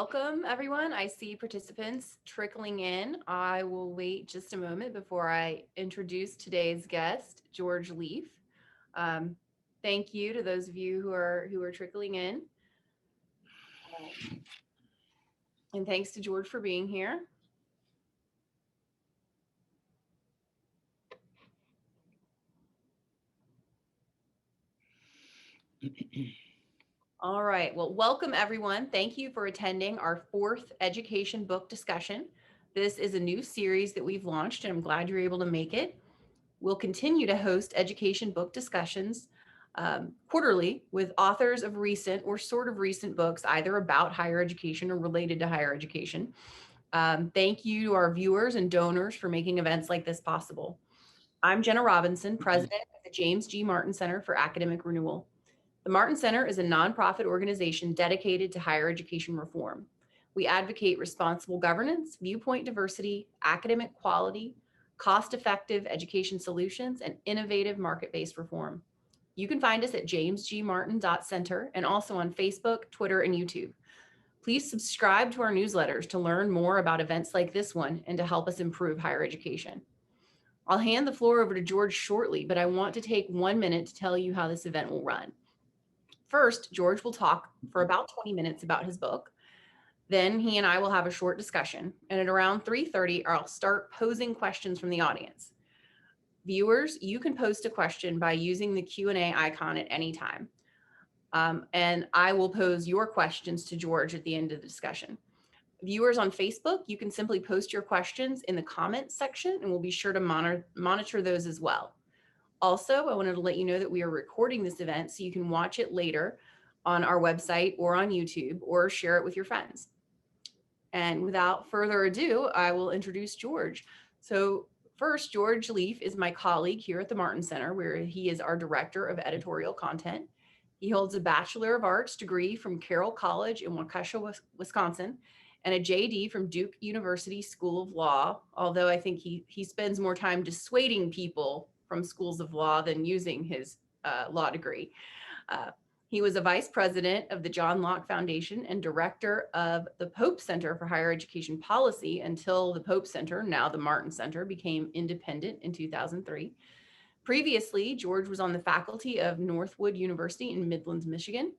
welcome everyone. I see participants trickling in. I will wait just a moment before I introduce today's guest, George Leef. Um, Thank you to those of you who are trickling in, and thanks to George for being here. All right. Well, welcome everyone. Thank you for attending our fourth education book discussion. This is a new series that we've launched, and I'm glad you're able to make it. We'll continue to host education book discussions quarterly with authors of recent or sort of recent books, either about higher education or related to higher education. Thank you to our viewers and donors for making events like this possible. I'm Jenna Robinson, president of the James G. Martin Center for Academic Renewal. The Martin Center is a nonprofit organization dedicated to higher education reform. We advocate responsible governance, viewpoint diversity, academic quality, cost-effective education solutions, and innovative market-based reform. You can find us at jamesgmartin.center and also on Facebook, Twitter, and YouTube. Please subscribe to our newsletters to learn more about events like this one and to help us improve higher education. I'll hand the floor over to George shortly, but I want to take 1 minute to tell you how this event will run. First, George will talk for about 20 minutes about his book. Then he and I will have a short discussion. And at around 3:30, I'll start posing questions from the audience. Viewers, you can post a question by using the Q&A icon at any time. And I will pose your questions to George at the end of the discussion. Viewers on Facebook, you can simply post your questions in the comments section, and we'll be sure to monitor those as well. Also, I wanted to let you know that we are recording this event so you can watch it later on our website or on YouTube or share it with your friends. And without further ado, I will introduce George. So first, George Leef is my colleague here at the Martin Center, where he is our director of editorial content. He holds a Bachelor of Arts degree from Carroll College in Waukesha, Wisconsin, and a JD from Duke University School of Law, although I think he spends more time dissuading people from schools of law than using his law degree. He was a vice president of the John Locke Foundation and director of the Pope Center for Higher Education Policy until the Pope Center, now the Martin Center, became independent in 2003. Previously, George was on the faculty of Northwood University in Midlands, Michigan,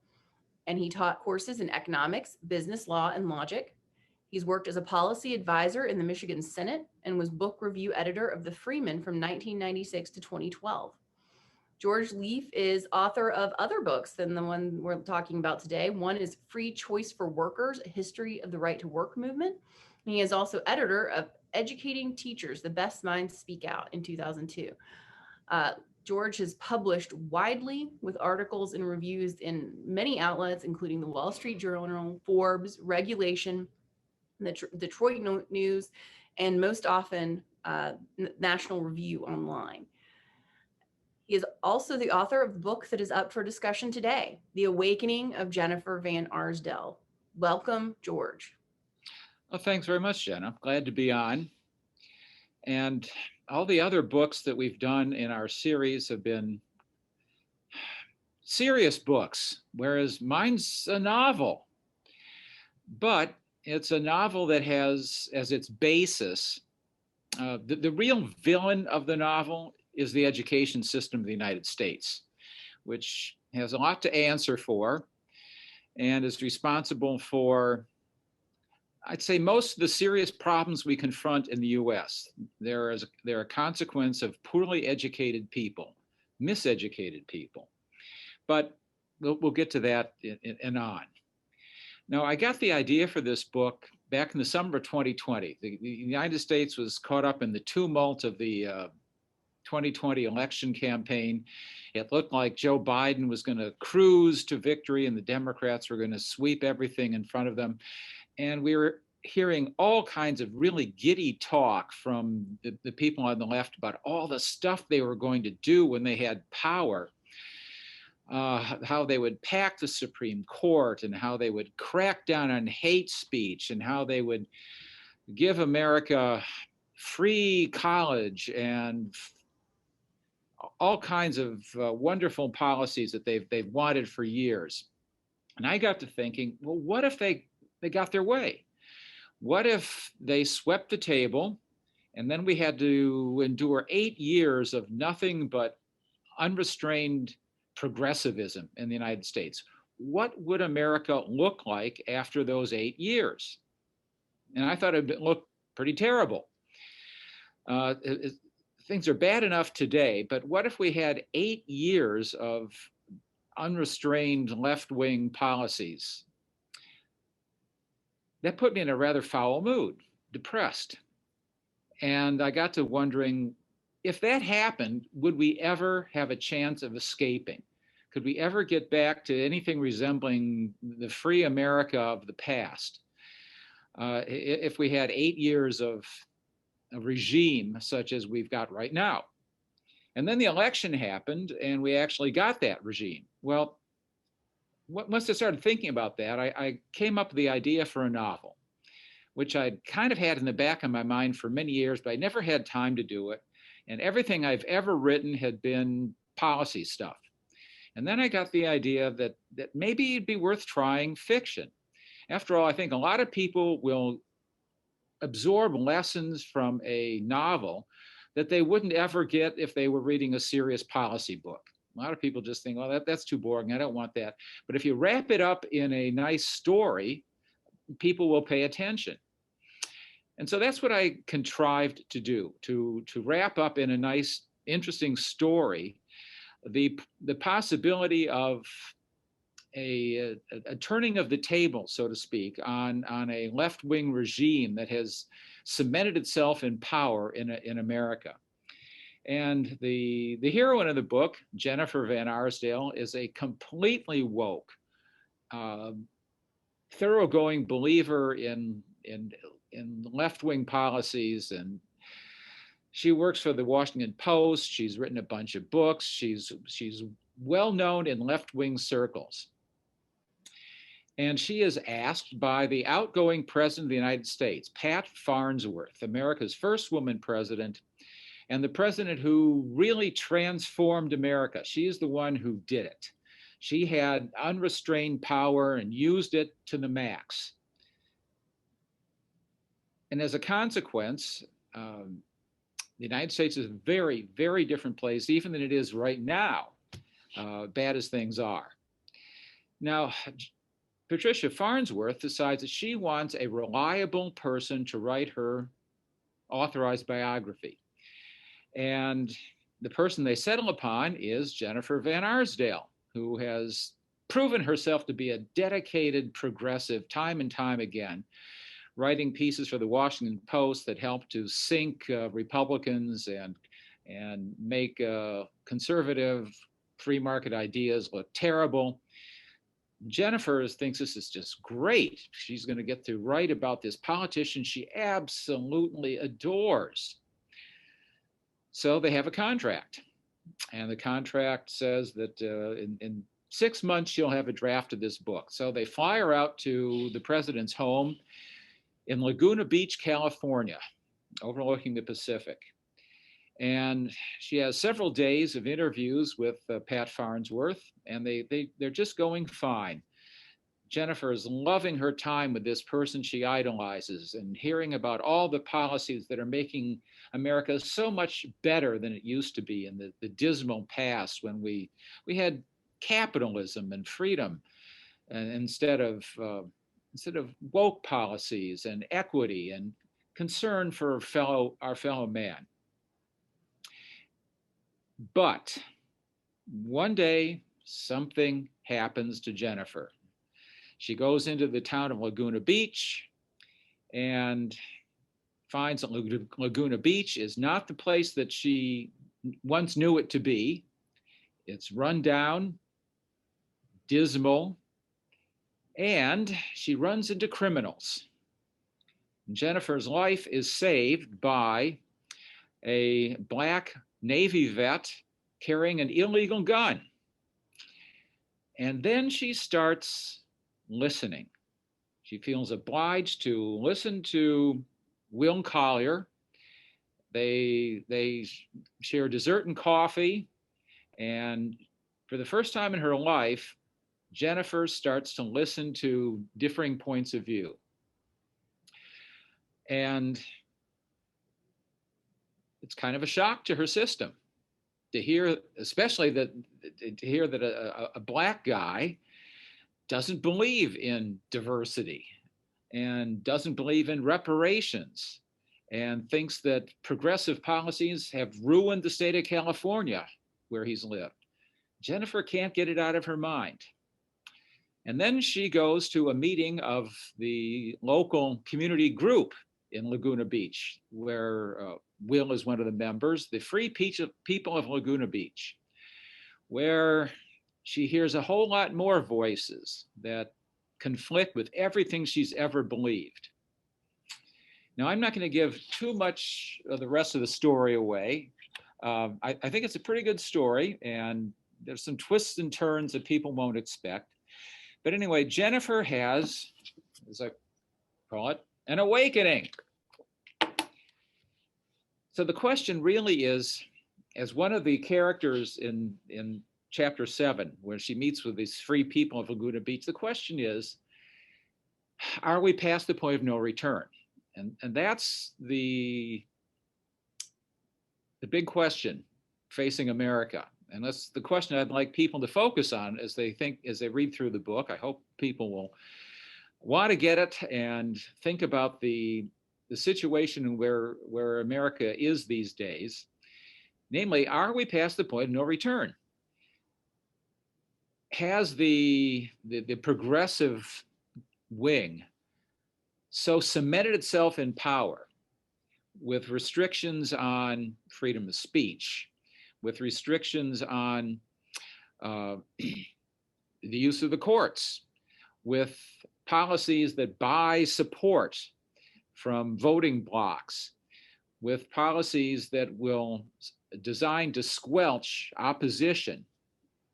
and he taught courses in economics, business law, and logic. He's worked as a policy advisor in the Michigan Senate and was book review editor of the Freeman from 1996 to 2012. George Leef is author of other books than the one we're talking about today. One is Free Choice for Workers, A History of the Right to Work Movement. And he is also editor of Educating Teachers, The Best Minds Speak Out in 2002. George has published widely with articles and reviews in many outlets, including the Wall Street Journal, Forbes, Regulation, the Detroit News, and most often National Review Online. He is also the author of the book that is up for discussion today, The Awakening of Jennifer Van Arsdale. Welcome, George. Well, thanks very much, Jenna. Glad to be on. And all the other books that we've done in our series have been serious books, whereas mine's a novel. But it's a novel that has as its basis, the real villain of the novel is the education system of the United States, which has a lot to answer for and is responsible for, I'd say, most of the serious problems we confront in the US. They're a consequence of poorly educated people, miseducated people. But we'll get to that and on. Now, I got the idea for this book back in the summer of 2020. The United States was caught up in the tumult of the 2020 election campaign. It looked like Joe Biden was going to cruise to victory and the Democrats were going to sweep everything in front of them. And we were hearing all kinds of really giddy talk from the people on the left about all the stuff they were going to do when they had power. How they would pack the Supreme Court and how they would crack down on hate speech and how they would give America free college and all kinds of wonderful policies that they've wanted for years. And I got to thinking, well, what if they they got their way? What if they swept the table and then we had to endure 8 years of nothing but unrestrained progressivism in the United States? What would America look like after those 8 years? And I thought it would look pretty terrible. Things are bad enough today, but what if we had 8 years of unrestrained left wing policies? That put me in a rather foul mood, depressed. And I got to wondering, if that happened, would we ever have a chance of escaping? Could we ever get back to anything resembling the free America of the past? If we had 8 years of a regime such as we've got right now. And then the election happened and we actually got that regime. Well, once I started thinking about that, I came up with the idea for a novel, which I'd kind of had in the back of my mind for many years, but I never had time to do it. And everything I've ever written had been policy stuff. And then I got the idea that maybe it'd be worth trying fiction. After all, I think a lot of people will absorb lessons from a novel that they wouldn't ever get if they were reading a serious policy book. A lot of people just think, well, that's too boring. I don't want that. But if you wrap it up in a nice story, people will pay attention. And so that's what I contrived to do, to wrap up in a nice, interesting story the possibility of a turning of the table, so to speak, on a left-wing regime that has cemented itself in power in America. And the heroine of the book, Jennifer Van Arsdale, is a completely woke, thoroughgoing believer in left-wing policies, and she works for the Washington Post. She's written a bunch of books. She's well known in left-wing circles. And she is asked by the outgoing president of the United States, Pat Farnsworth, America's first woman president, and the president who really transformed America. She is the one who did it. She had unrestrained power and used it to the max. And as a consequence, the United States is a very, very different place, even than it is right now, bad as things are. Now, Patricia Farnsworth decides that she wants a reliable person to write her authorized biography. And the person they settle upon is Jennifer Van Arsdale, who has proven herself to be a dedicated progressive time and time again, writing pieces for the Washington Post that help to sink Republicans and make conservative free market ideas look terrible. Jennifer thinks this is just great. She's going to get to write about this politician she absolutely adores. So they have a contract. And the contract says that in 6 months, she'll have a draft of this book. So they fly her out to the president's home in Laguna Beach, California, overlooking the Pacific. And she has several days of interviews with Pat Farnsworth, and they're just going fine. Jennifer is loving her time with this person she idolizes and hearing about all the policies that are making America so much better than it used to be in the dismal past when we had capitalism and freedom instead of woke policies and equity and concern for our fellow man. But one day, something happens to Jennifer. She goes into the town of Laguna Beach and finds that Laguna Beach is not the place that she once knew it to be. It's run down, dismal, and she runs into criminals. Jennifer's life is saved by a Black Navy vet carrying an illegal gun. And then she starts listening. She feels obliged to listen to Will Collier. They share dessert and coffee. And for the first time in her life, Jennifer starts to listen to differing points of view. And it's kind of a shock to her system to hear, especially that a black guy doesn't believe in diversity and doesn't believe in reparations and thinks that progressive policies have ruined the state of California where he's lived. Jennifer can't get it out of her mind. And then she goes to a meeting of the local community group in Laguna Beach, where Will is one of the members, the Free People of Laguna Beach, where she hears a whole lot more voices that conflict with everything she's ever believed. Now, I'm not going to give too much of the rest of the story away. I think it's a pretty good story, and there's some twists and turns that people won't expect. But anyway, Jennifer has, as I call it, an awakening. So the question really is, as one of the characters in chapter 7, where she meets with these free people of Laguna Beach, the question is, are we past the point of no return? And that's the big question facing America. And that's the question I'd like people to focus on as they read through the book. I hope people will want to get it and think about the situation where America is these days. Namely, are we past the point of no return? Has the progressive wing so cemented itself in power with restrictions on freedom of speech, with restrictions on the use of the courts, with policies that buy support from voting blocs, with policies that will designed to squelch opposition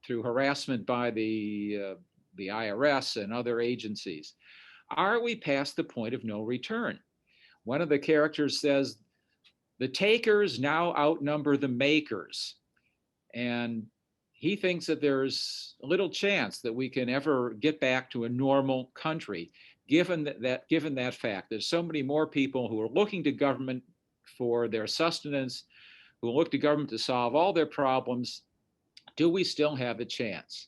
through harassment by the IRS and other agencies. Are we past the point of no return? One of the characters says, the takers now outnumber the makers. And he thinks that there's a little chance that we can ever get back to a normal country, given that fact. There's so many more people who are looking to government for their sustenance, who look to government to solve all their problems. Do we still have a chance?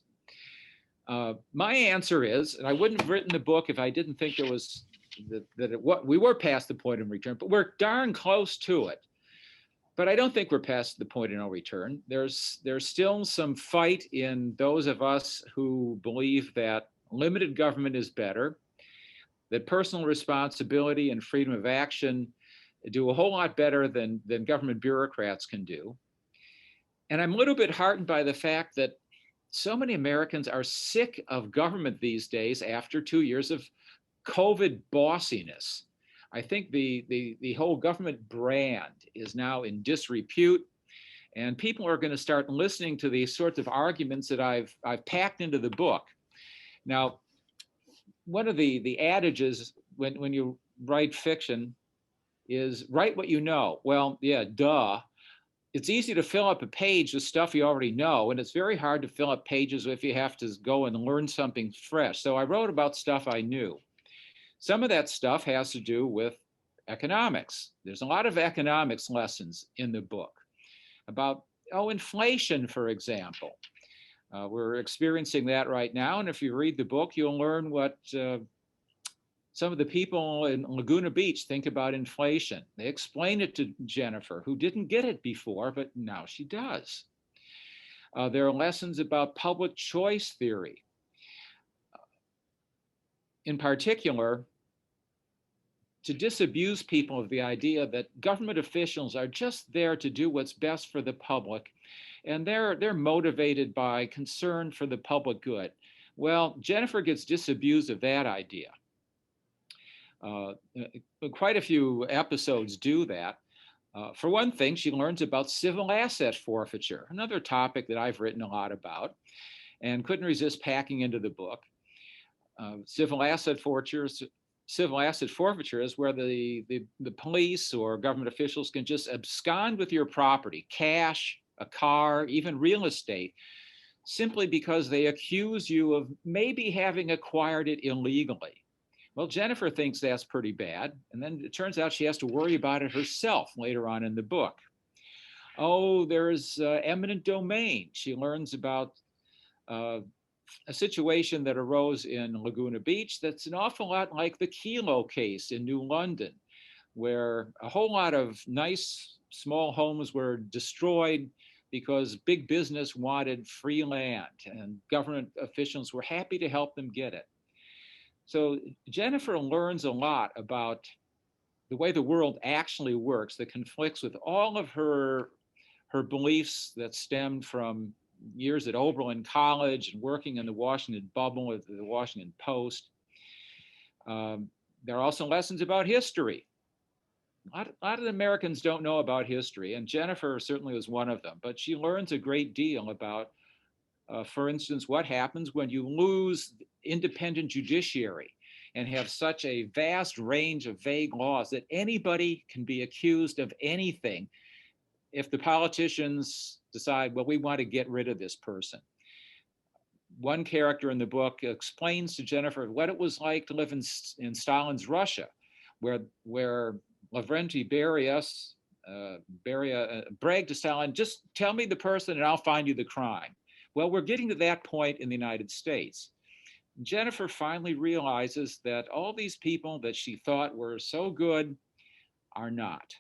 My answer is, and I wouldn't have written the book if I didn't think there was we were past the point of return, but we're darn close to it. But I don't think we're past the point of no return. There's still some fight in those of us who believe that limited government is better, that personal responsibility and freedom of action do a whole lot better than government bureaucrats can do. And I'm a little bit heartened by the fact that so many Americans are sick of government these days after 2 years of COVID bossiness. I think the whole government brand is now in disrepute, and people are going to start listening to these sorts of arguments that I've packed into the book. Now, one of the adages when you write fiction is write what you know. Well, yeah, duh. It's easy to fill up a page with stuff you already know, and it's very hard to fill up pages if you have to go and learn something fresh. So I wrote about stuff I knew. Some of that stuff has to do with economics. There's a lot of economics lessons in the book about, inflation, for example. We're experiencing that right now, and if you read the book, you'll learn what some of the people in Laguna Beach think about inflation. They explain it to Jennifer, who didn't get it before, but now she does. There are lessons about public choice theory. In particular, to disabuse people of the idea that government officials are just there to do what's best for the public, and they're motivated by concern for the public good. Well, Jennifer gets disabused of that idea. Quite a few episodes do that. For one thing, she learns about civil asset forfeiture, another topic that I've written a lot about and couldn't resist packing into the book. Civil asset forfeiture is where the police or government officials can just abscond with your property, cash, a car, even real estate, simply because they accuse you of maybe having acquired it illegally. Well, Jennifer thinks that's pretty bad. And then it turns out she has to worry about it herself later on in the book. Oh, there's eminent domain. She learns about uh, a situation that arose in Laguna Beach that's an awful lot like the Kelo case in New London, where a whole lot of nice small homes were destroyed because big business wanted free land and government officials were happy to help them get it. So Jennifer learns a lot about the way the world actually works that conflicts with all of her beliefs that stemmed from years at Oberlin College and working in the Washington bubble with the Washington Post. There are also lessons about history. A lot of Americans don't know about history, and Jennifer certainly was one of them, but she learns a great deal about, for instance, what happens when you lose independent judiciary and have such a vast range of vague laws that anybody can be accused of anything if the politicians decide, well, we want to get rid of this person. One character in the book explains to Jennifer what it was like to live in Stalin's Russia, where Lavrenti Beria bragged to Stalin, just tell me the person and I'll find you the crime. Well, we're getting to that point in the United States. Jennifer finally realizes that all these people that she thought were so good are not.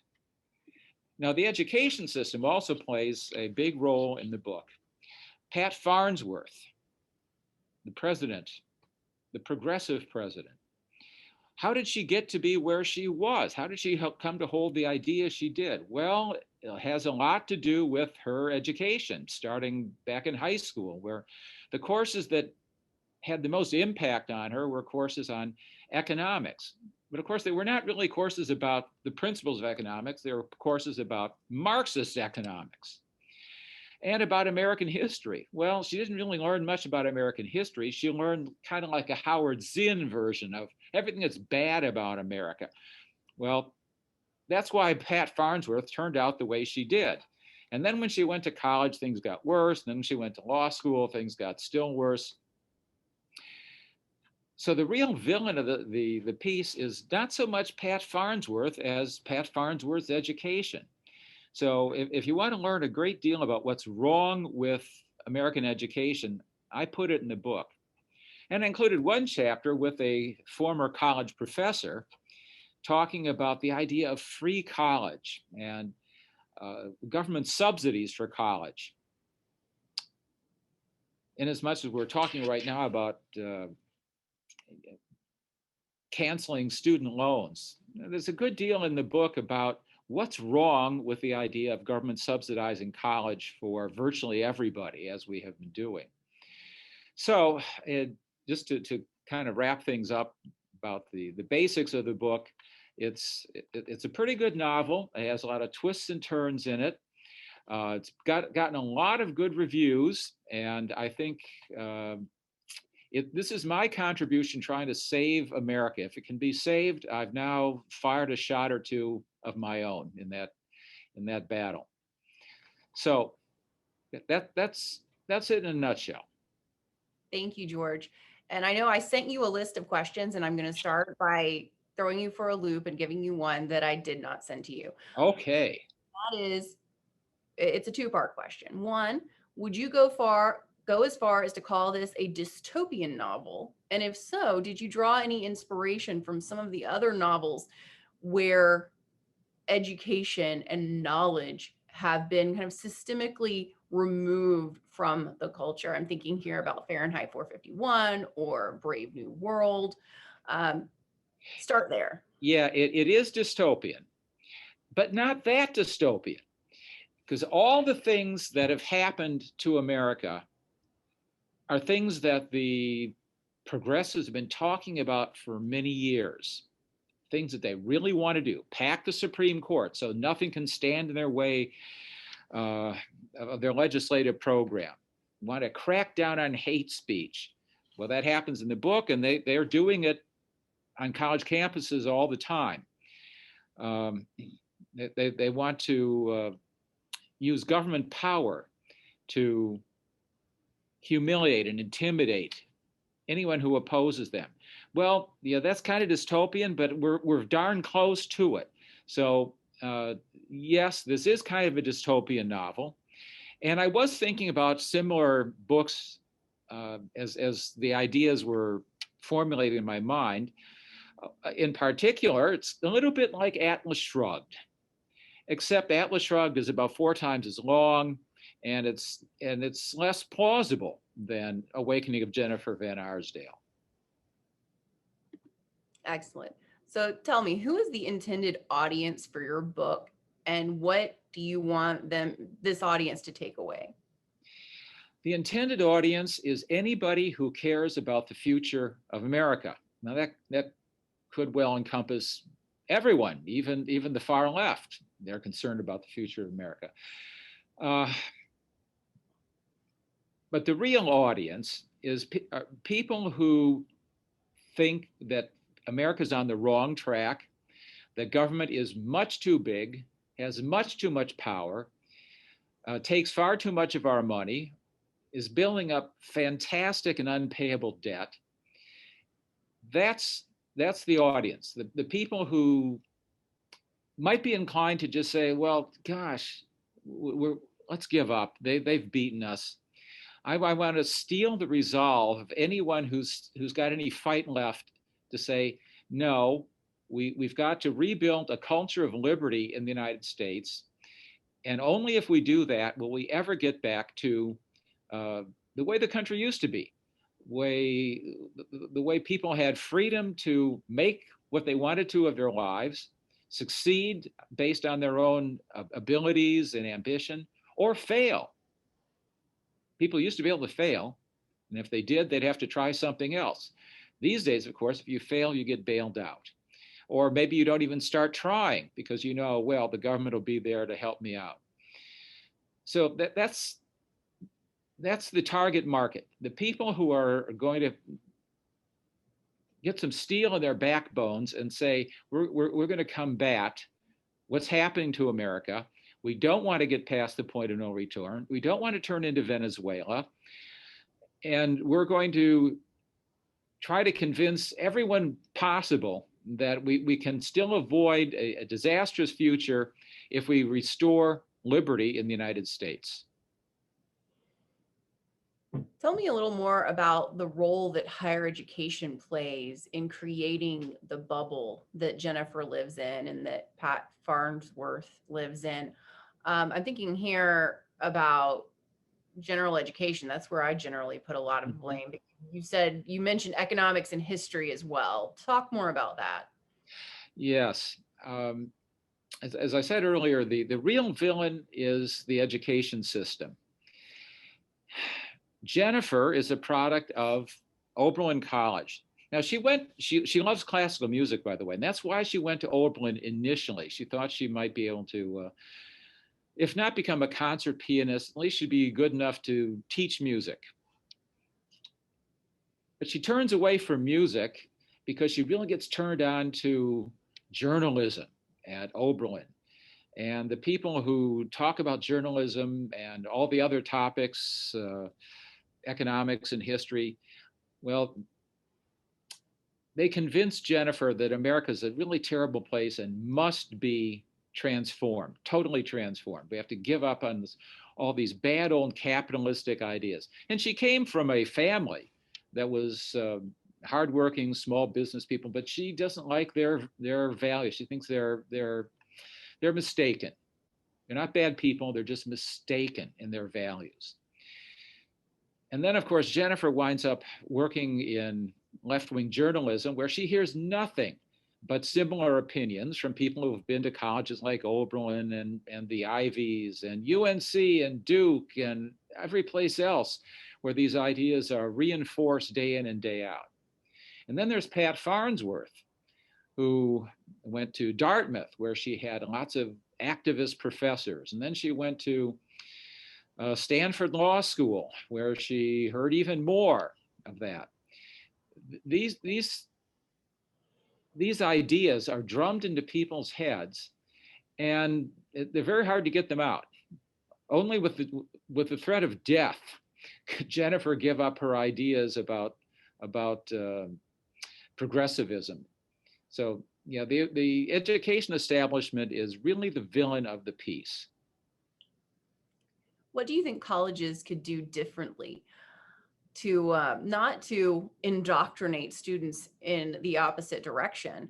Now, the education system also plays a big role in the book. Pat Farnsworth, the president, the progressive president, how did she get to be where she was? How did she come to hold the idea she did? Well, it has a lot to do with her education, starting back in high school, where the courses that had the most impact on her were courses on economics. But of course, they were not really courses about the principles of economics. They were courses about Marxist economics and about American history. Well, she didn't really learn much about American history. She learned kind of like a Howard Zinn version of everything that's bad about America. Well, that's why Pat Farnsworth turned out the way she did. And then when she went to college, things got worse. And then when she went to law school, things got still worse. So the real villain of the piece is not so much Pat Farnsworth as Pat Farnsworth's education. So if you want to learn a great deal about what's wrong with American education, I put it in the book. And I included one chapter with a former college professor talking about the idea of free college and government subsidies for college. In as much as we're talking right now about canceling student loans, there's a good deal in the book about what's wrong with the idea of government subsidizing college for virtually everybody, as we have been doing. So, just to kind of wrap things up about the basics of the book, it's a pretty good novel. It has a lot of twists and turns in it. It's gotten a lot of good reviews, and I think this is my contribution trying to save America. If it can be saved, I've now fired a shot or two of my own in that battle. So that's it in a nutshell. Thank you, George. And I know I sent you a list of questions, and I'm going to start by throwing you for a loop and giving you one that I did not send to you. Okay. That is, it's a two-part question. One, would you go as far as to call this a dystopian novel? And if so, did you draw any inspiration from some of the other novels where education and knowledge have been kind of systemically removed from the culture? I'm thinking here about Fahrenheit 451 or Brave New World. Start there. Yeah, it is dystopian, but not that dystopian, because all the things that have happened to America are things that the progressives have been talking about for many years. Things that they really want to do: pack the Supreme Court so nothing can stand in their way of their legislative program. Want to crack down on hate speech. Well, that happens in the book, and they're doing it on college campuses all the time. They want to use government power to humiliate and intimidate anyone who opposes them. Well, yeah, that's kind of dystopian, but we're darn close to it. So yes, this is kind of a dystopian novel. And I was thinking about similar books as the ideas were formulated in my mind. In particular, it's a little bit like Atlas Shrugged, except Atlas Shrugged is about 4 times as long, and it's less plausible than Awakening of Jennifer Van Arsdale. Excellent. So tell me, who is the intended audience for your book, and what do you want this audience to take away? The intended audience is anybody who cares about the future of America. Now that could well encompass everyone, even the far left. They're concerned about the future of America. But the real audience is people who think that America's on the wrong track, that government is much too big, has much too much power, takes far too much of our money, is building up fantastic and unpayable debt. That's the audience, the people who might be inclined to just say, well, gosh, let's give up. They've beaten us. I want to steal the resolve of anyone who's got any fight left to say, no, we've got to rebuild a culture of liberty in the United States. And only if we do that will we ever get back to the way the country used to be, the way people had freedom to make what they wanted to of their lives, succeed based on their own abilities and ambition, or fail. People used to be able to fail, and if they did, they'd have to try something else. These days, of course, if you fail, you get bailed out. Or maybe you don't even start trying because you know, well, the government will be there to help me out. So that's the target market. The people who are going to get some steel in their backbones and say, we're going to combat what's happening to America. We don't want to get past the point of no return. We don't want to turn into Venezuela. And we're going to try to convince everyone possible that we can still avoid a disastrous future if we restore liberty in the United States. Tell me a little more about the role that higher education plays in creating the bubble that Jennifer lives in and that Pat Farnsworth lives in. I'm thinking here about general education. That's where I generally put a lot of blame. You mentioned economics and history as well. Talk more about that. Yes. As I said earlier, the real villain is the education system. Jennifer is a product of Oberlin College. Now she loves classical music, by the way, and that's why she went to Oberlin initially. She thought she might be able to, if not become a concert pianist, at least she'd be good enough to teach music. But she turns away from music because she really gets turned on to journalism at Oberlin. And the people who talk about journalism and all the other topics, economics and history, well, they convinced Jennifer that America is a really terrible place and must be transformed, totally transformed. We have to give up on all these bad old capitalistic ideas. And she came from a family that was hardworking, small business people, but she doesn't like their values. She thinks they're mistaken. They're not bad people. They're just mistaken in their values. And then, of course, Jennifer winds up working in left-wing journalism where she hears nothing but similar opinions from people who have been to colleges like Oberlin and the Ivies and UNC and Duke and every place else where these ideas are reinforced day in and day out. And then there's Pat Farnsworth, who went to Dartmouth, where she had lots of activist professors. And then she went to Stanford Law School, where she heard even more of that. These ideas are drummed into people's heads, and they're very hard to get them out. Only with the threat of death Jennifer give up her ideas about progressivism. So yeah, the education establishment is really the villain of the piece. What do you think colleges could do differently to not to indoctrinate students in the opposite direction,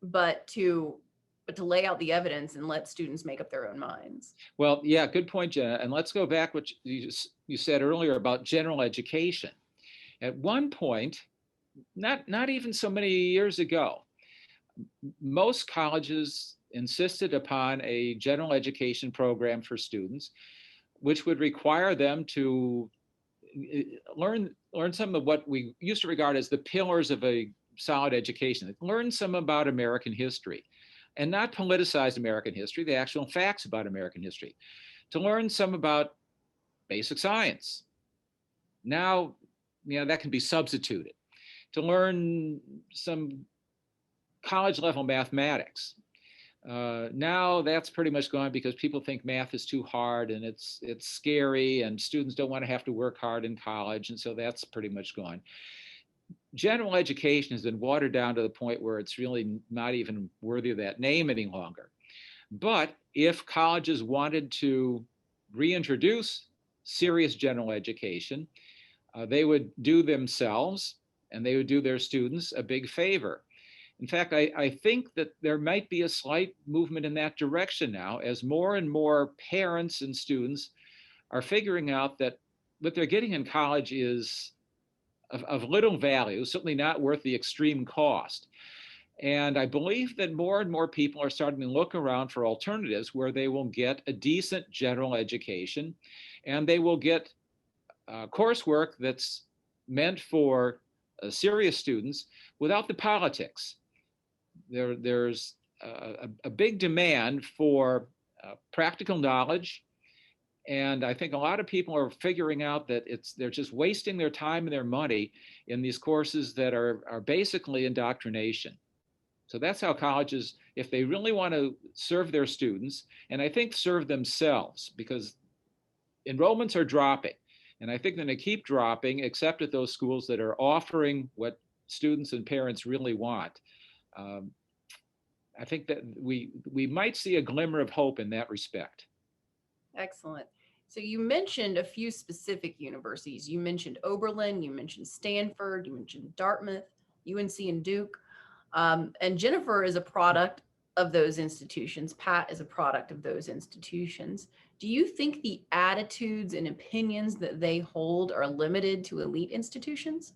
but to lay out the evidence and let students make up their own minds? Well, yeah, good point, Jenna. And let's go back what you said earlier about general education. At one point, not even so many years ago, most colleges insisted upon a general education program for students, which would require them to learn some of what we used to regard as the pillars of a solid education. Learn some about American history, and not politicized American history, the actual facts about American history. To learn some about basic science. Now, that can be substituted. To learn some college level mathematics. Now that's pretty much gone because people think math is too hard and it's scary, and students don't want to have to work hard in college, and so that's pretty much gone. General education has been watered down to the point where it's really not even worthy of that name any longer. But if colleges wanted to reintroduce serious general education, they would do themselves and they would do their students a big favor. In fact, I think that there might be a slight movement in that direction now as more and more parents and students are figuring out that what they're getting in college is of little value, certainly not worth the extreme cost. And I believe that more and more people are starting to look around for alternatives where they will get a decent general education and they will get coursework that's meant for serious students without the politics. There's a big demand for practical knowledge. And I think a lot of people are figuring out that they're just wasting their time and their money in these courses that are basically indoctrination. So that's how colleges, if they really want to serve their students, and I think serve themselves, because enrollments are dropping. And I think they're going to keep dropping, except at those schools that are offering what students and parents really want. Um, I think that we might see a glimmer of hope in that respect. Excellent. So you mentioned a few specific universities. You mentioned Oberlin, you mentioned Stanford, you mentioned Dartmouth, UNC, and Duke. And Jennifer is a product of those institutions. Pat is a product of those institutions. Do you think the attitudes and opinions that they hold are limited to elite institutions?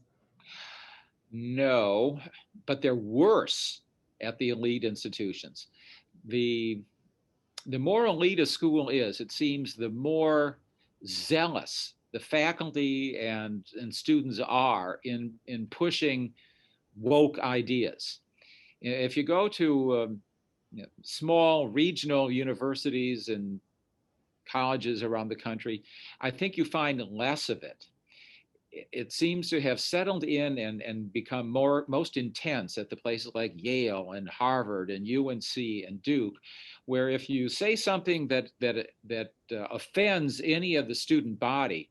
No, but they're worse at the elite institutions. The the more elite a school is, it seems, the more zealous the faculty and students are in pushing woke ideas. If you go to small regional universities and colleges around the country, I think you find less of it. It seems to have settled in and become most intense at the places like Yale and Harvard and UNC and Duke, where if you say something that offends any of the student body,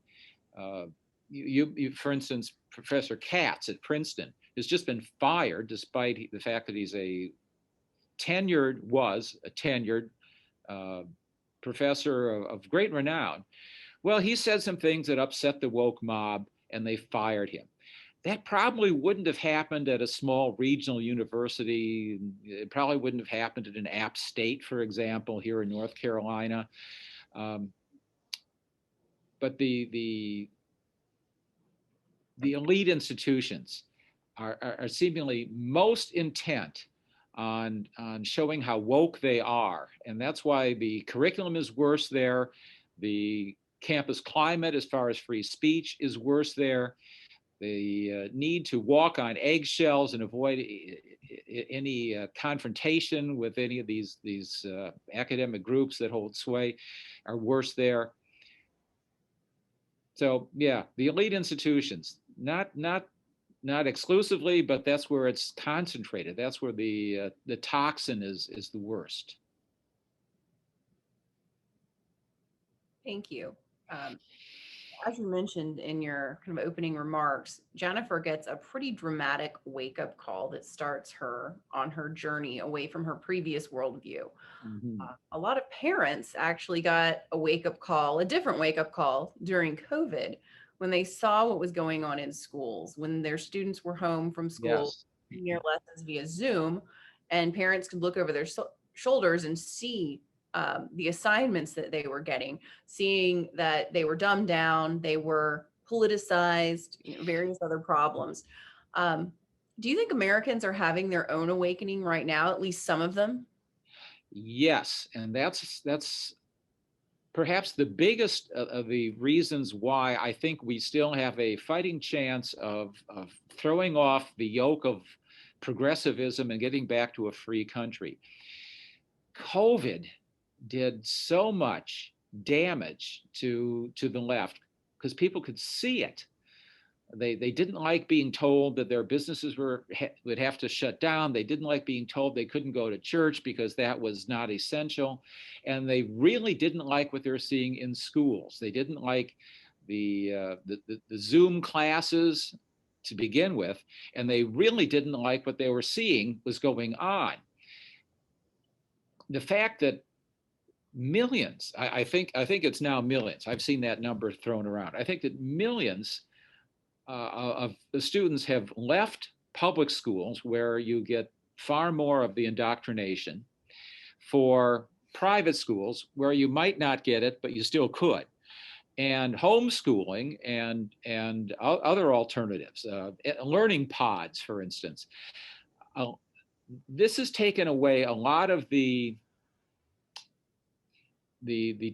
for instance, Professor Katz at Princeton has just been fired despite the fact that he's was a tenured uh, professor of great renown. Well, he said some things that upset the woke mob, and they fired him. That probably wouldn't have happened at a small regional university. It probably wouldn't have happened at an App State, for example, here in North Carolina. Um, but the elite institutions are seemingly most intent on showing how woke they are. And that's why the curriculum is worse there. The campus climate, as far as free speech, is worse there. The need to walk on eggshells and avoid any confrontation with any of these academic groups that hold sway are worse there. So yeah, the elite institutions, not exclusively, but that's where it's concentrated. That's where the toxin is the worst. Thank you. As you mentioned in your kind of opening remarks, Jennifer gets a pretty dramatic wake up call that starts her on her journey away from her previous worldview. Mhm. A lot of parents actually got a wake up call, a different wake up call during COVID when they saw what was going on in schools, when their students were home from school, Yes. taking their lessons via Zoom, and parents could look over their shoulders and see the assignments that they were getting, seeing that they were dumbed down, they were politicized, various other problems. Um, do you think Americans are having their own awakening right now, at least some of them? Yes, and that's perhaps the biggest of the reasons why I think we still have a fighting chance of throwing off the yoke of progressivism and getting back to a free country. COVID did so much damage to the left because people could see it. They didn't like being told that their businesses would have to shut down. They didn't like being told they couldn't go to church because that was not essential, and they really didn't like what they were seeing in schools. They didn't like the Zoom classes to begin with, and they really didn't like what they were seeing was going on. The fact that millions, I think it's now millions. I've seen that number thrown around. I think that millions of the students have left public schools where you get far more of the indoctrination for private schools where you might not get it, but you still could. And homeschooling and other alternatives, learning pods, for instance. Uh, this has taken away a lot of the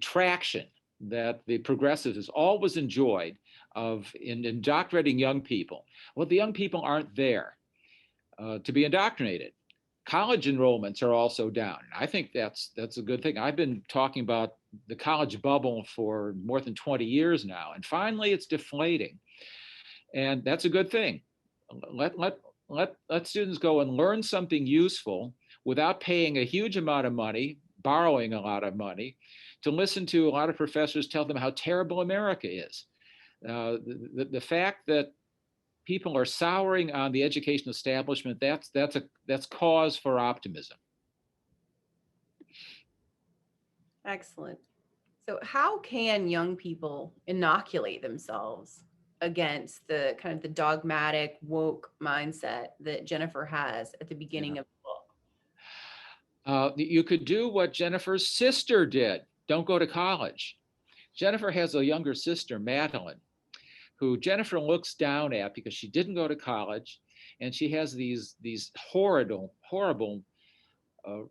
traction that the progressives has always enjoyed of in indoctrinating young people. Well, the young people aren't there to be indoctrinated. College enrollments are also down. And I think that's a good thing. I've been talking about the college bubble for more than 20 years now, and finally it's deflating, and that's a good thing. Let let let students go and learn something useful without paying a huge amount of money, borrowing a lot of money, to listen to a lot of professors tell them how terrible America is. The fact that people are souring on the education establishment, that's cause for optimism. Excellent. So, how can young people inoculate themselves against the kind of the dogmatic woke mindset that Jennifer has at the Yeah. beginning of the book? You could do what Jennifer's sister did. Don't go to college. Jennifer has a younger sister, Madeline, who Jennifer looks down at because she didn't go to college, and she has these horrible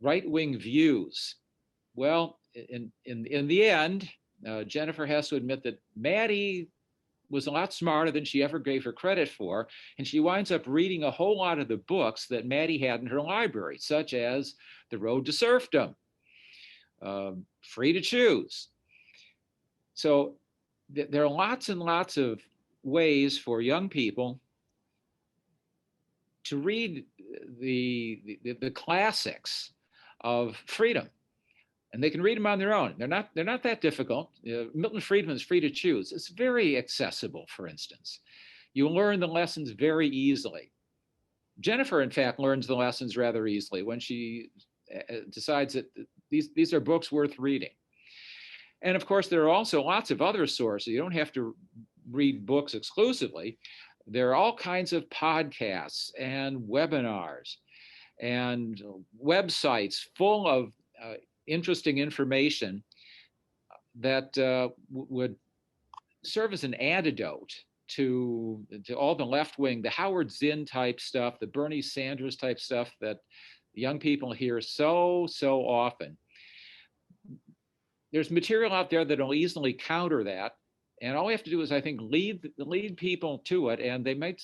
right wing views. Well, in the end, Jennifer has to admit that Maddie was a lot smarter than she ever gave her credit for, and she winds up reading a whole lot of the books that Maddie had in her library, such as The Road to Serfdom, Free to Choose. So there are lots and lots of ways for young people to read the classics of freedom, and they can read them on their own. They're not that difficult. Milton Friedman's Free to Choose. It's very accessible. For instance, you learn the lessons very easily. Jennifer, in fact, learns the lessons rather easily when she decides that these are books worth reading. And of course, there are also lots of other sources. You don't have to read books exclusively. There are all kinds of podcasts and webinars and websites full of interesting information that would serve as an antidote to all the left wing, the Howard Zinn type stuff, the Bernie Sanders type stuff that young people hear so often. There's material out there that will easily counter that, and all we have to do is, I think, lead people to it, and they might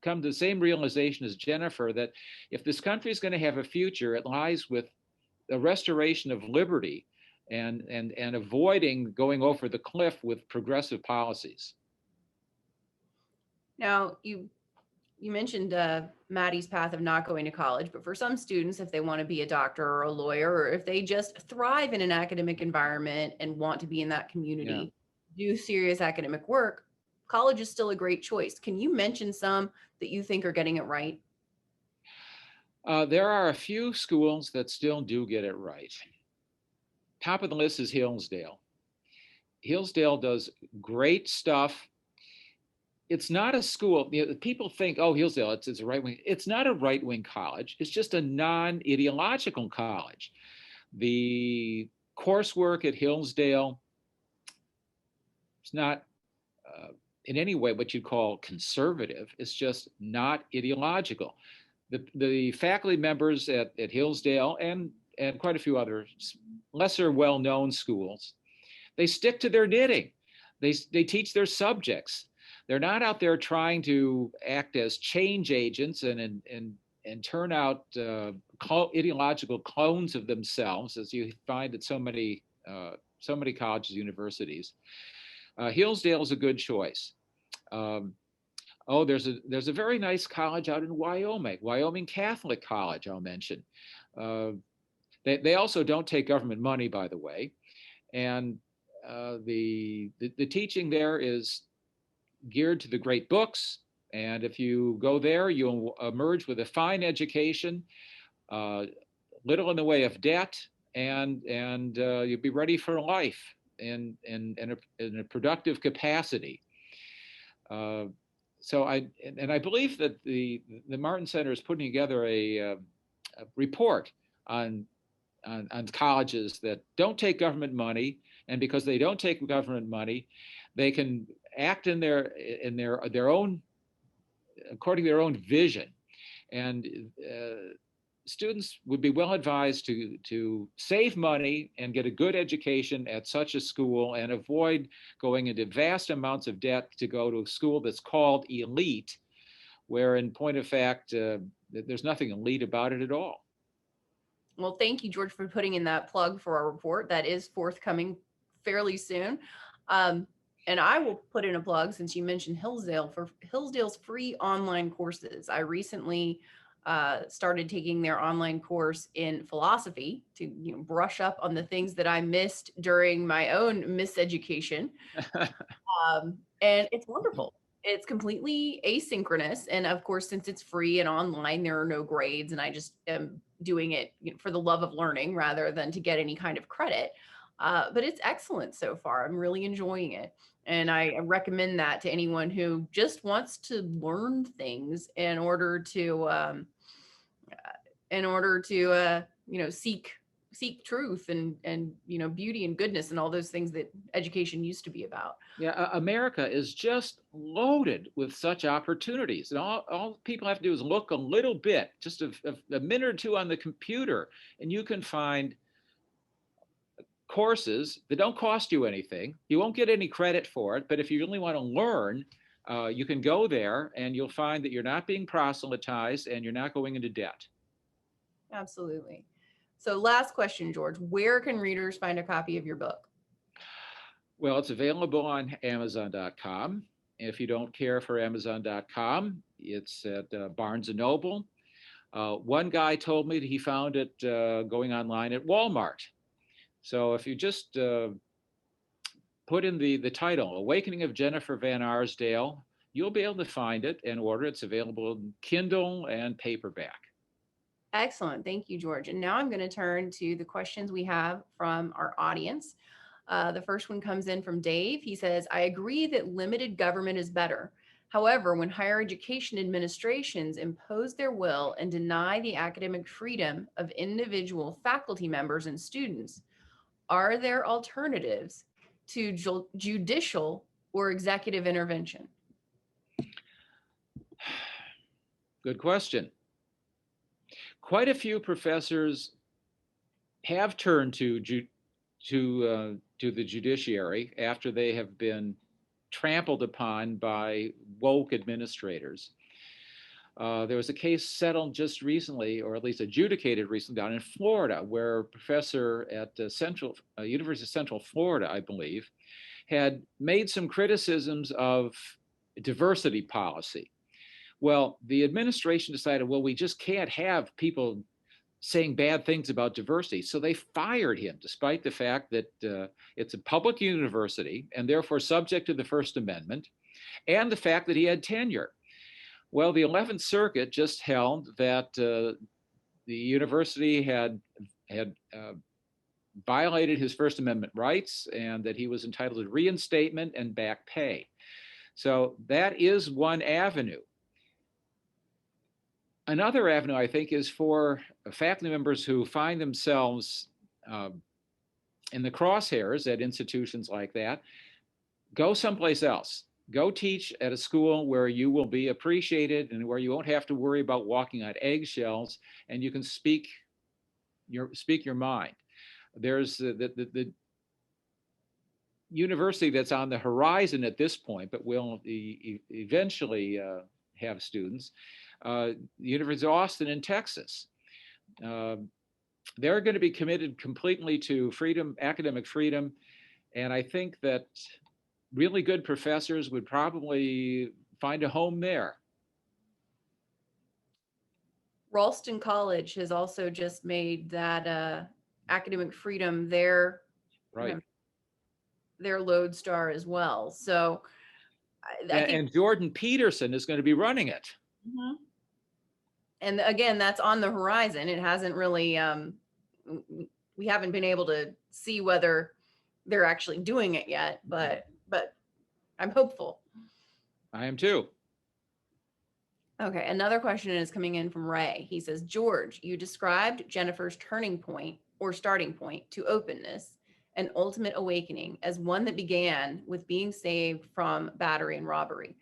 come to the same realization as Jennifer that if this country is going to have a future, it lies with a restoration of liberty and avoiding going over the cliff with progressive policies. Now, you mentioned Maddie's path of not going to college, but for some students, if they want to be a doctor or a lawyer, or if they just thrive in an academic environment and want to be in that Yeah. community, do serious academic work, college is still a great choice. Can you mention some that you think are getting it right? There are a few schools that still do get it right. Top of the list is Hillsdale. Hillsdale does great stuff. It's not a school. People think, oh, Hillsdale, it's a right wing. It's not a right wing college. It's just a non ideological college. The coursework at Hillsdale is not in any way what you'd call conservative. It's just not ideological. The faculty members at Hillsdale and quite a few other lesser well known schools, they stick to their knitting. They teach their subjects. They're not out there trying to act as change agents and turn out ideological clones of themselves, as you find at so many colleges, universities. Hillsdale is a good choice. Um, oh, there's a very nice college out in Wyoming Catholic College. I'll mention. Uh, they also don't take government money, by the way, and the teaching there is geared to the great books. And if you go there, you'll emerge with a fine education, uh, little in the way of debt, and you'll be ready for life in a productive capacity. Uh, I believe that the Martin Center is putting together a report on, on colleges that don't take government money, and because they don't take government money, they can act in their own according to their own vision, and students would be well advised to save money and get a good education at such a school and avoid going into vast amounts of debt to go to a school that's called elite, where in point of fact there's nothing elite about it at all. Well, thank you, George, for putting in that plug for our report that is forthcoming fairly soon. Um, and I will put in a plug since you mentioned Hillsdale for Hillsdale's free online courses. I recently started taking their online course in philosophy to brush up on the things that I missed during my own miseducation. And it's wonderful. It's completely asynchronous. And of course, since it's free and online, there are no grades. And I just am doing it for the love of learning rather than to get any kind of credit. But it's excellent so far. I'm really enjoying it. And I recommend that to anyone who just wants to learn things in order to seek truth and beauty and goodness and all those things that education used to be about. Yeah, America is just loaded with such opportunities. And all people have to do is look a little bit, just a minute or two on the computer, and you can find courses that don't cost you anything. You won't get any credit for it, but if you really want to learn, you can go there and you'll find that you're not being proselytized and you're not going into debt. Absolutely. So last question, George, where can readers find a copy of your book? Well, it's available on Amazon.com. If you don't care for Amazon.com, it's at Barnes and Noble. One guy told me that he found it going online at Walmart. So if you just put in the title, Awakening of Jennifer Van Arsdale, you'll be able to find it and order it. It's available in Kindle and paperback. Excellent. Thank you, George. And now I'm going to turn to the questions we have from our audience. The first one comes in from Dave. He says, I agree that limited government is better. However, when higher education administrations impose their will and deny the academic freedom of individual faculty members and students, are there alternatives to judicial or executive intervention? Good question. Quite a few professors have turned to the judiciary after they have been trampled upon by woke administrators. There was a case settled just recently, or at least adjudicated recently, down in Florida, where a professor at University of Central Florida, I believe, had made some criticisms of diversity policy. Well, the administration decided, well, we just can't have people saying bad things about diversity. So they fired him, despite the fact that it's a public university and therefore subject to the First Amendment, and the fact that he had tenure. Well, the 11th Circuit just held that the university had violated his First Amendment rights and that he was entitled to reinstatement and back pay. So that is one avenue. Another avenue, I think, is for faculty members who find themselves in the crosshairs at institutions like that. Go someplace else. Go teach at a school where you will be appreciated and where you won't have to worry about walking on eggshells, and you can speak your mind. There's the university that's on the horizon at this point, but will eventually have students. The University of Austin in Texas. They're going to be committed completely to freedom, academic freedom, and I think that really good professors would probably find a home there. Ralston College has also just made that academic freedom their Right. Their lodestar as well. So I think, and Jordan Peterson is going to be running it. Mhm. And again, that's on the horizon. It hasn't really, we haven't been able to see whether they're actually doing it yet, but I'm hopeful. I am too. Okay, another question is coming in from Ray. He says, George, you described Jennifer's turning point or starting point to openness and ultimate awakening as one that began with being saved from battery and robbery.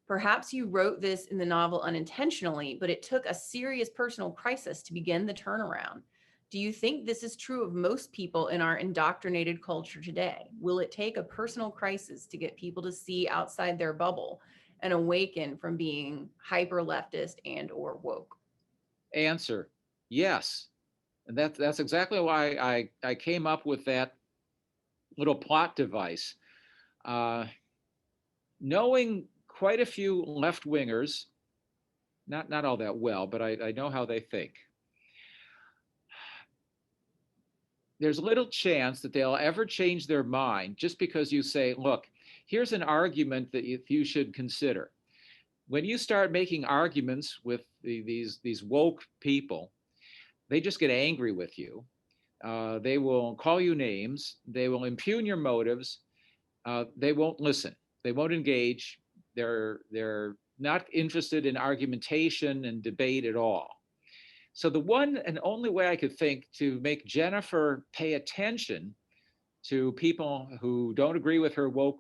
Perhaps you wrote this in the novel unintentionally, but it took a serious personal crisis to begin the turnaround. Do you think this is true of most people in our indoctrinated culture today? Will it take a personal crisis to get people to see outside their bubble and awaken from being hyper leftist and or woke? Answer: yes. And that's exactly why I came up with that little plot device. Knowing quite a few left wingers, not all that well, but I know how they think. There's little chance that they'll ever change their mind just because you say, look, here's an argument that you should consider. When you start making arguments with these woke people, they just get angry with you. They will call you names. They will impugn your motives. They won't listen. They won't engage. They're not interested in argumentation and debate at all. So the one and only way I could think to make Jennifer pay attention to people who don't agree with her woke,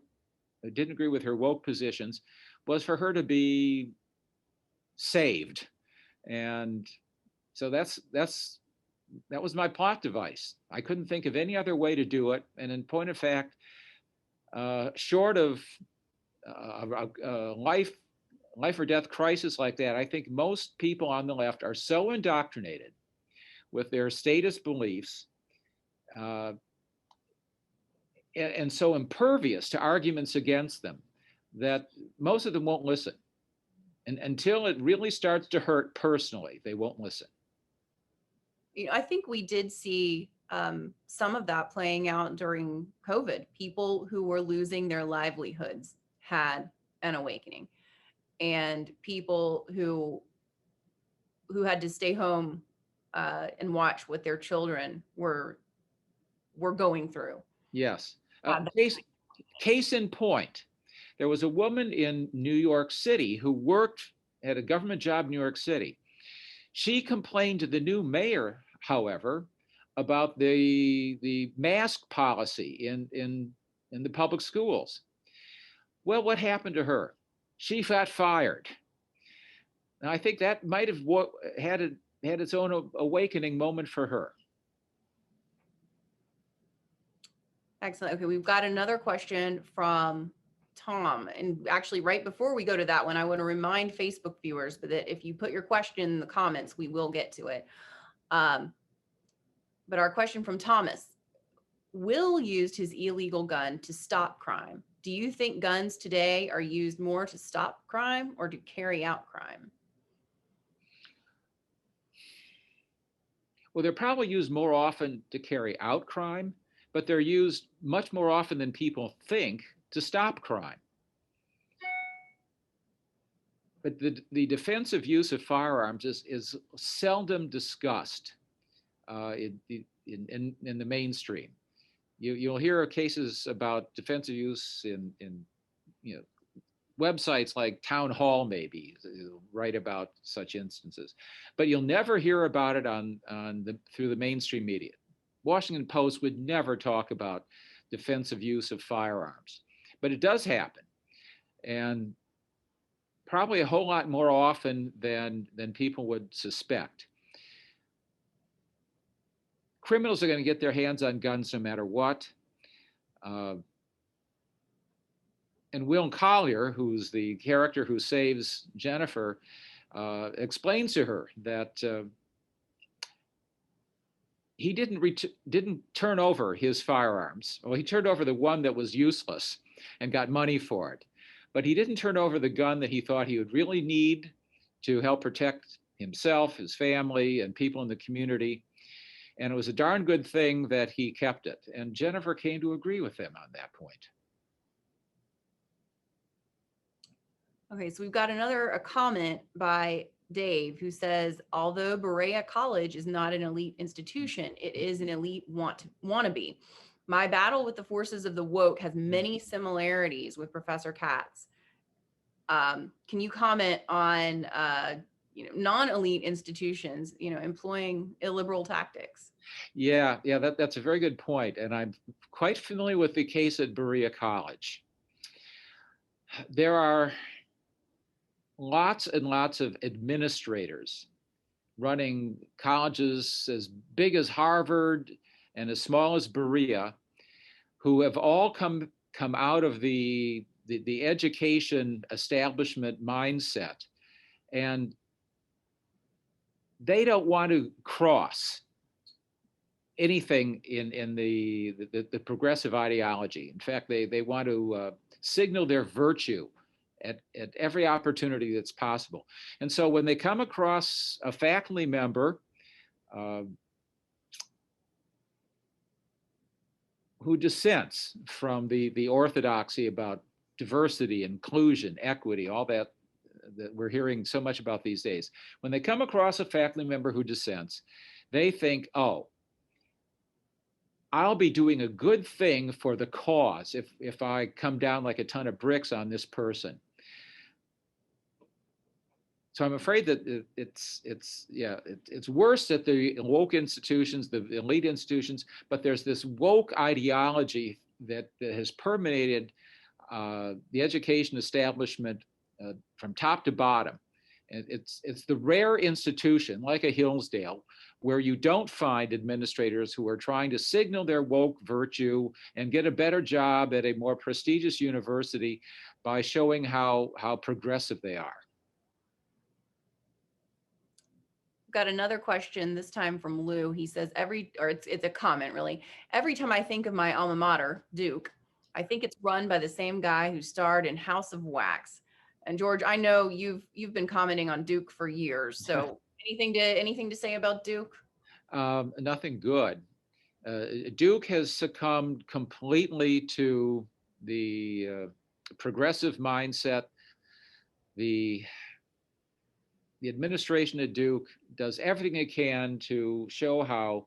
didn't agree with her woke positions, was for her to be saved. And so that was my plot device. I couldn't think of any other way to do it. And in point of fact, short of a life or death crisis like that, I think most people on the left are so indoctrinated with their statist beliefs and so impervious to arguments against them that most of them won't listen. And until it really starts to hurt personally, they won't listen. I think we did see some of that playing out during COVID. People who were losing their livelihoods had an awakening, and people who had to stay home and watch what their children were going through. Yes. Case in point, there was a woman in New York City who had a government job in New York City. She complained to the new mayor, however, about the mask policy in the public schools. Well, what happened to her? She got fired. And I think that might have had its own awakening moment for her. Excellent. Okay, we've got another question from Tom. And actually, right before we go to that one, I want to remind Facebook viewers that if you put your question in the comments, we will get to it. But our question from Thomas: Will used his illegal gun to stop crime. Do you think guns today are used more to stop crime or to carry out crime? Well, they're probably used more often to carry out crime, but they're used much more often than people think to stop crime. But the defensive use of firearms is seldom discussed in the mainstream. You'll hear cases about defensive use in you know websites like Town Hall, maybe write about such instances, but you'll never hear about it through the mainstream media. Washington Post would never talk about defensive use of firearms, but it does happen, and probably a whole lot more often than people would suspect. Criminals are going to get their hands on guns no matter what. Uh, and Will Collier, who's the character who saves Jennifer, explains to her that he didn't turn over his firearms. Well, he turned over the one that was useless and got money for it, but he didn't turn over the gun that he thought he would really need to help protect himself, his family, and people in the community. And it was a darn good thing that he kept it. And Jennifer came to agree with him on that point. Okay, so we've got a comment by Dave who says, although Berea College is not an elite institution, it is an elite wannabe. My battle with the forces of the woke has many similarities with Professor Katz. Can you comment on non-elite institutions, employing illiberal tactics? Yeah, that's a very good point. And I'm quite familiar with the case at Berea College. There are lots and lots of administrators running colleges as big as Harvard and as small as Berea, who have all come out of the education establishment mindset, and they don't want to cross anything in the progressive ideology. In fact, they want to signal their virtue at every opportunity that's possible. And so when they come across a faculty member who dissents from the orthodoxy about diversity, inclusion, equity, all that we're hearing so much about these days, when they come across a faculty member who dissents, they think, oh, I'll be doing a good thing for the cause if I come down like a ton of bricks on this person. So I'm afraid that it's worse at the woke institutions, the elite institutions, but there's this woke ideology that has permeated the education establishment from top to bottom. And it's the rare institution, like a Hillsdale, where you don't find administrators who are trying to signal their woke virtue and get a better job at a more prestigious university by showing how progressive they are. Got another question, this time from Lou. He says, it's a comment really. Every time I think of my alma mater, Duke, I think it's run by the same guy who starred in House of Wax. And George, I know you've been commenting on Duke for years. So anything to say about Duke? Nothing good. Duke has succumbed completely to the progressive mindset. The administration at Duke does everything it can to show how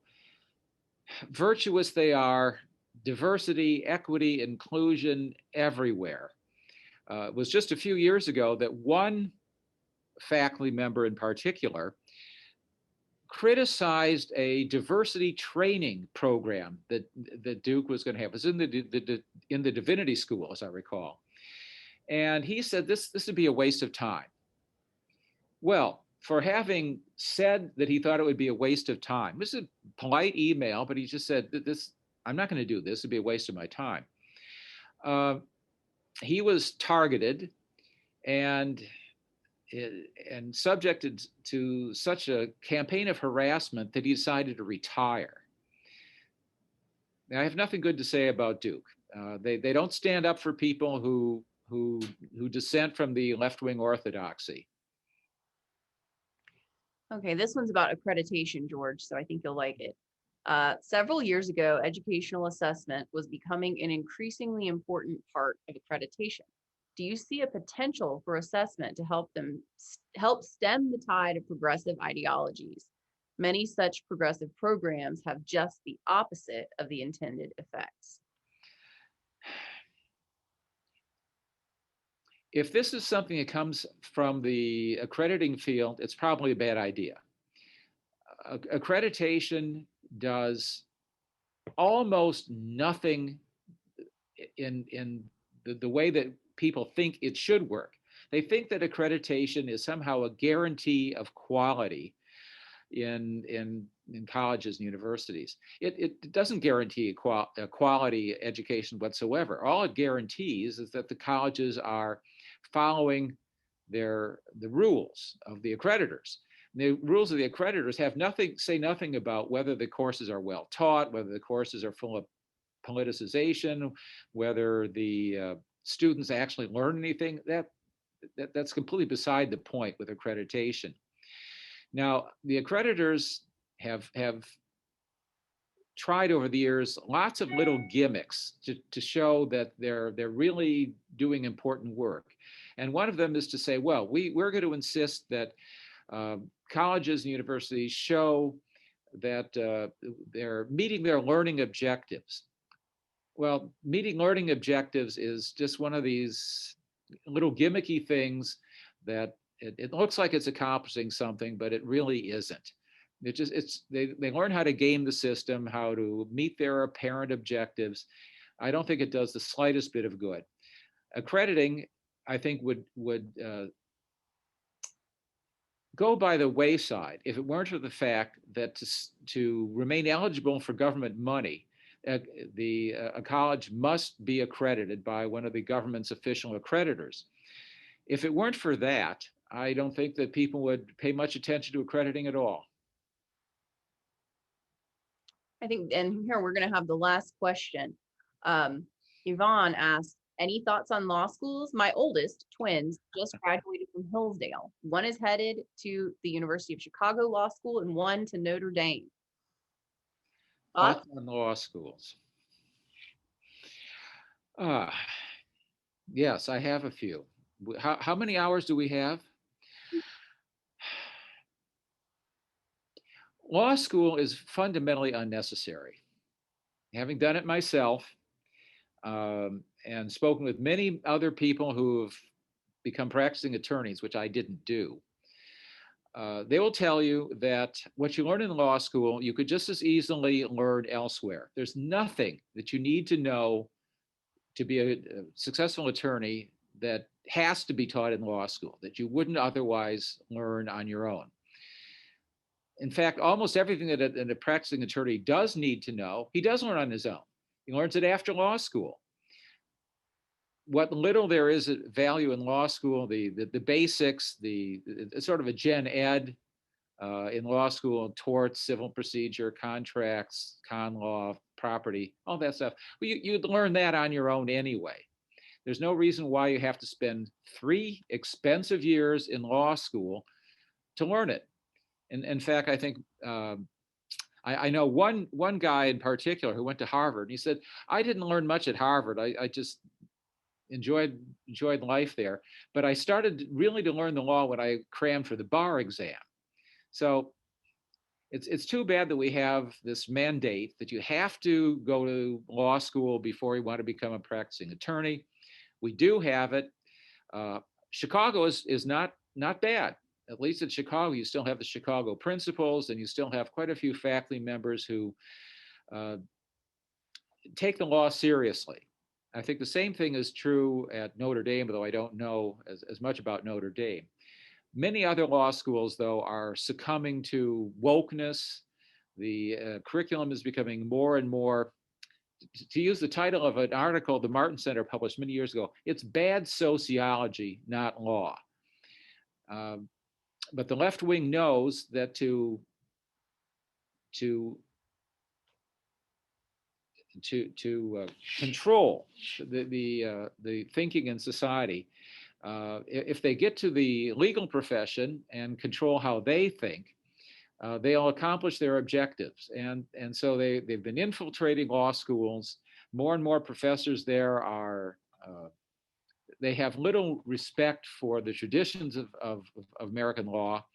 virtuous they are, diversity, equity, inclusion everywhere. It was just a few years ago that one faculty member in particular criticized a diversity training program that Duke was going to have. It was in the divinity school, as I recall. And he said this would be a waste of time. Well, for having said that he thought it would be a waste of time, this is a polite email, but he just said, I'm not going to do this. It'd be a waste of my time. He was targeted and subjected to such a campaign of harassment that he decided to retire. Now, I have nothing good to say about Duke. They don't stand up for people who dissent from the left-wing orthodoxy. Okay, this one's about accreditation, George, so I think you'll like it. Several years ago, educational assessment was becoming an increasingly important part of accreditation. Do you see a potential for assessment to help stem the tide of progressive ideologies? Many such progressive programs have just the opposite of the intended effects. If this is something that comes from the accrediting field, it's probably a bad idea. Accreditation does almost nothing in the way that people think it should work. They think that accreditation is somehow a guarantee of quality in colleges and universities. It doesn't guarantee a quality education whatsoever. All it guarantees is that the colleges are following the rules of the accreditors. And the rules of the accreditors say nothing about whether the courses are well taught, whether the courses are full of politicization, whether the students actually learn anything. That's completely beside the point with accreditation. Now, the accreditors have tried over the years lots of little gimmicks to show that they're really doing important work. And one of them is to say, well, we're going to insist that colleges and universities show that they're meeting their learning objectives. Well, meeting learning objectives is just one of these little gimmicky things that it looks like it's accomplishing something, but it really isn't. They learn how to game the system, how to meet their apparent objectives. I don't think it does the slightest bit of good. Accrediting, I think, would go by the wayside if it weren't for the fact that to remain eligible for government money, a college must be accredited by one of the government's official accreditors. If it weren't for that, I don't think that people would pay much attention to accrediting at all. I think, and here we're going to have the last question. Yvonne asked, any thoughts on law schools? My oldest, twins, just graduated from Hillsdale. One is headed to the University of Chicago Law School and one to Notre Dame. Thoughts on law schools? Ah, yes, I have a few. How many hours do we have? Law school is fundamentally unnecessary. Having done it myself and spoken with many other people who have become practicing attorneys, which I didn't do, they will tell you that what you learn in law school, you could just as easily learn elsewhere. There's nothing that you need to know to be a successful attorney that has to be taught in law school that you wouldn't otherwise learn on your own. In fact, almost everything that a practicing attorney does need to know, he does learn on his own. He learns it after law school. What little there is at value in law school, the basics, it's sort of a gen ed in law school, torts, civil procedure, contracts, con law, property, all that stuff. Well, you'd learn that on your own anyway. There's no reason why you have to spend 3 expensive years in law school to learn it. And in fact, I think I know one guy in particular who went to Harvard. And he said, "I didn't learn much at Harvard. I just enjoyed life there, but I started really to learn the law when I crammed for the bar exam." So it's too bad that we have this mandate that you have to go to law school before you want to become a practicing attorney. We do have it. Chicago is not bad. At least at Chicago, you still have the Chicago principals, and you still have quite a few faculty members who take the law seriously. I think the same thing is true at Notre Dame, though I don't know as much about Notre Dame. Many other law schools, though, are succumbing to wokeness. The curriculum is becoming more and more, to use the title of an article the Martin Center published many years ago, it's bad sociology, not law. But the left wing knows that to control the thinking in society, if they get to the legal profession and control how they think, they'll accomplish their objectives. And so they've been infiltrating law schools. More and more professors there are, they have little respect for the traditions of American law.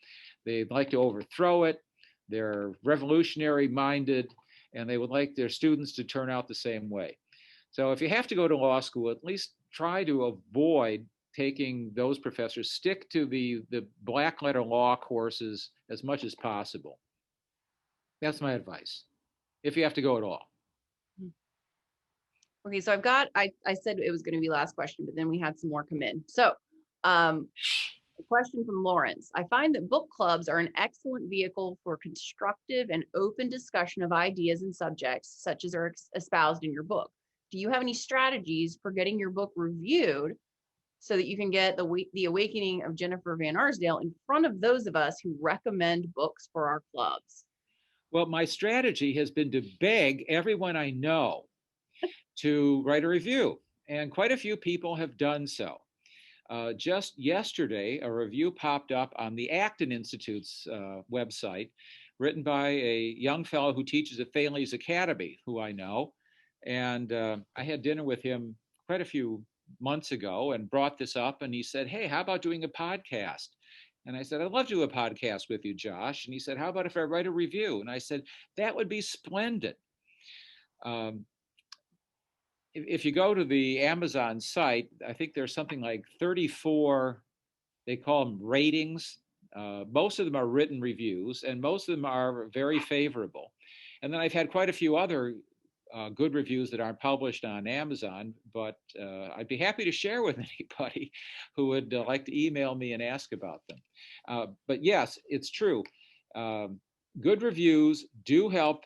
They'd like to overthrow it. They're revolutionary minded, and they would like their students to turn out the same way. So if you have to go to law school, at least try to avoid taking those professors. Stick to the black letter law courses as much as possible. That's my advice, if you have to go at all. Okay, so I said it was going to be last question, but then we had some more come in. So, a question from Lawrence. I find that book clubs are an excellent vehicle for constructive and open discussion of ideas and subjects, such as are espoused in your book. Do you have any strategies for getting your book reviewed so that you can get the Awakening of Jennifer Van Arsdale in front of those of us who recommend books for our clubs? Well, my strategy has been to beg everyone I know to write a review, and quite a few people have done so. Just yesterday, a review popped up on the Acton Institute's website, written by a young fellow who teaches at Thales Academy, who I know. And I had dinner with him quite a few months ago and brought this up. And he said, "Hey, how about doing a podcast?" And I said, "I'd love to do a podcast with you, Josh." And he said, "How about if I write a review?" And I said, "That would be splendid." Um, if you go to the Amazon site, I think there's something like 34, they call them ratings. Most of them are written reviews, and most of them are very favorable. And then I've had quite a few other good reviews that aren't published on Amazon, but I'd be happy to share with anybody who would like to email me and ask about them. But yes, it's true. Good reviews do help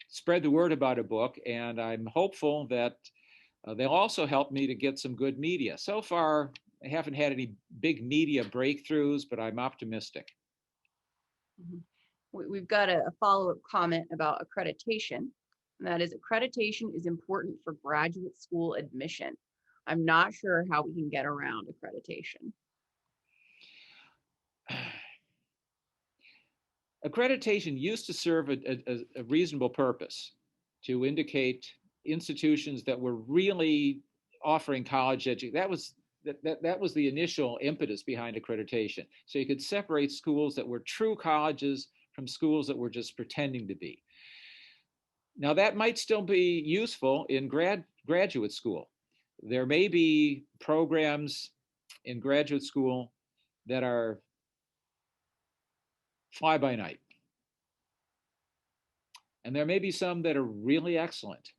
spread the word about a book, and I'm hopeful that they'll also help me to get some good media. So far, I haven't had any big media breakthroughs, but I'm optimistic. Mhm. We've got a follow-up comment about accreditation, and that is accreditation is important for graduate school admission. I'm not sure how we can get around accreditation. Accreditation used to serve a reasonable purpose to indicate institutions that were really offering college education. That was the initial impetus behind accreditation. So you could separate schools that were true colleges from schools that were just pretending to be. Now that might still be useful in graduate school. There may be programs in graduate school that are fly by night. And there may be some that are really excellent.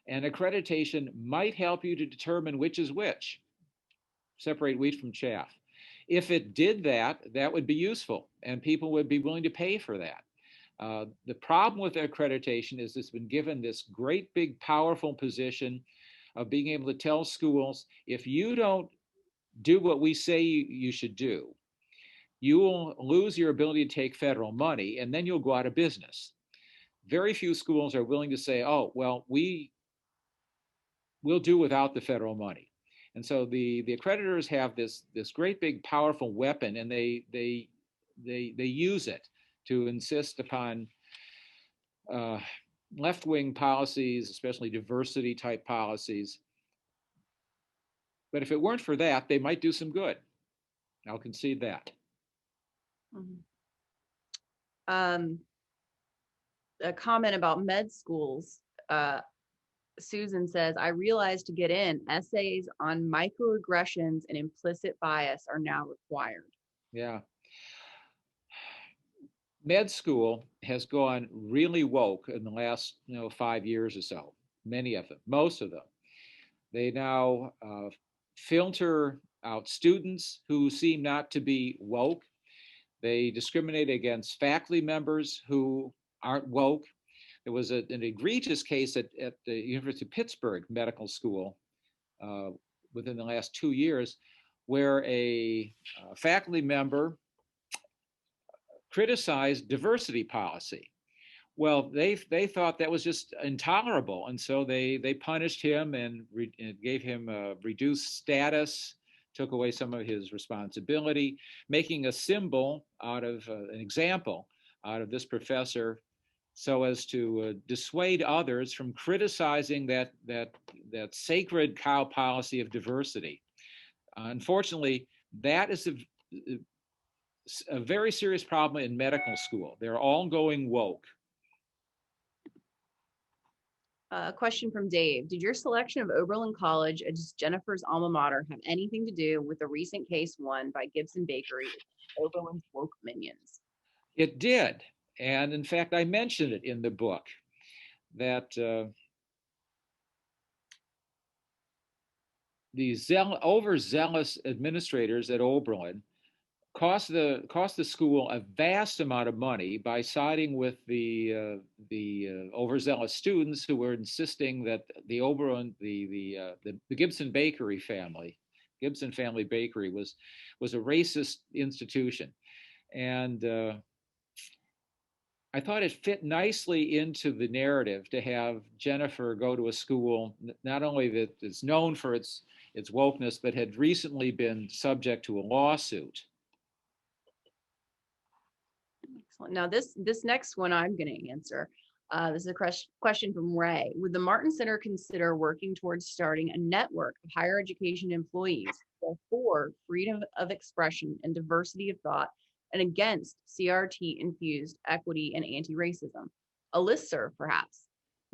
And accreditation might help you to determine which is which, separate wheat from chaff. If it did that, that would be useful, and people would be willing to pay for that. The problem with accreditation is it's been given this great, big, powerful position of being able to tell schools, if you don't do what we say you should do, you will lose your ability to take federal money, and then you'll go out of business. Very few schools are willing to say, "Oh, well, we'll do without the federal money." And so the accreditors have this great big powerful weapon, and they use it to insist upon uh, left wing policies, especially diversity type policies. But if it weren't for that, they might do some good. I'll concede that. Mhm. Um, a comment about med schools. Susan says, I realized to get in, essays on microaggressions and implicit bias are now required. Yeah. Med school has gone really woke in the last 5 years or so. Many of them, most of them. They now filter out students who seem not to be woke. They discriminate against faculty members who aren't woke. There was an egregious case at the University of Pittsburgh Medical School uh, within the last 2 years where a faculty member criticized diversity policy. Well, they thought that was just intolerable, and so they punished him and gave him a reduced status, took away some of his responsibility, making a symbol out of an example out of this professor so as to dissuade others from criticizing that sacred cow policy of diversity. Unfortunately, that is a very serious problem in medical school. They're all going woke. A question from Dave. Did your selection of Oberlin College as Jennifer's alma mater have anything to do with the recent case won by Gibson Bakery, Oberlin's woke minions? It did. And in fact, I mentioned it in the book that these overzealous administrators at Oberlin cost the school a vast amount of money by siding with the overzealous students who were insisting that the Oberlin the Gibson family bakery was a racist institution, and I thought it fit nicely into the narrative to have Jennifer go to a school not only that is known for its wokeness, but had recently been subject to a lawsuit. Excellent. Now, this next one I'm going to answer. This is a question from Ray. Would the Martin Center consider working towards starting a network of higher education employees for freedom of expression and diversity of thought and against CRT-infused equity and anti-racism? A listserv, perhaps.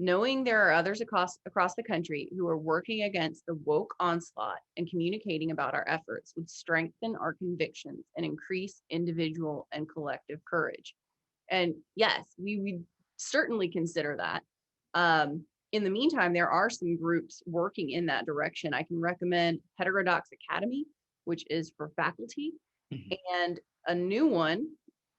Knowing there are others across the country who are working against the woke onslaught and communicating about our efforts would strengthen our convictions and increase individual and collective courage. And yes, we would certainly consider that. In the meantime, there are some groups working in that direction. I can recommend Heterodox Academy, which is for faculty, and a new one,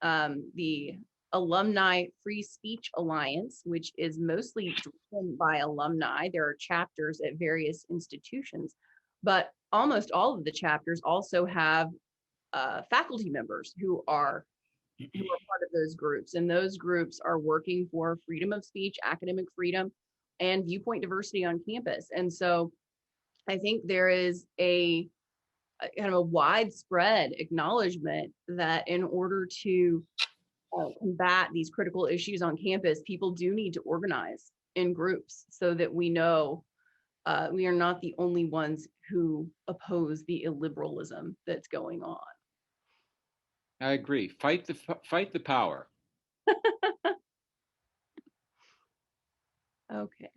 the Alumni Free Speech Alliance, which is mostly driven by alumni. There are chapters at various institutions, but almost all of the chapters also have faculty members who are part of those groups, and those groups are working for freedom of speech, academic freedom, and viewpoint diversity on campus. And so I think there is a kind of a widespread acknowledgement that in order to combat these critical issues on campus, people do need to organize in groups so that we know we are not the only ones who oppose the illiberalism that's going on. I agree. Fight the power. Okay.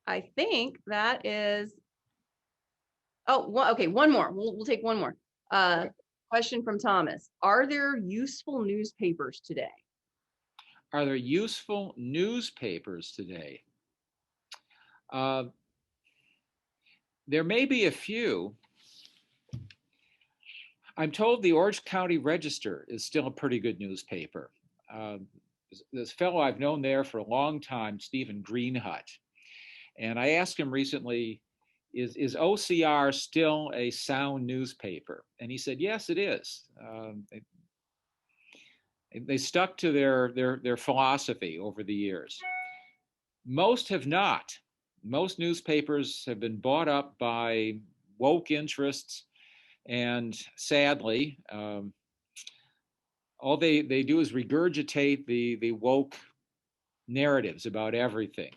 I think that is. Oh, okay. One more. We'll take one more. Question from Thomas. Are there useful newspapers today? Are there useful newspapers today? There may be a few. I'm told the Orange County Register is still a pretty good newspaper. This fellow I've known there for a long time, Stephen Greenhut, and I asked him recently, is OCR still a sound newspaper? And he said, yes, it is. They stuck to their philosophy over the years. Most have not. Most newspapers have been bought up by woke interests, and sadly, all they do is regurgitate the woke narratives about everything.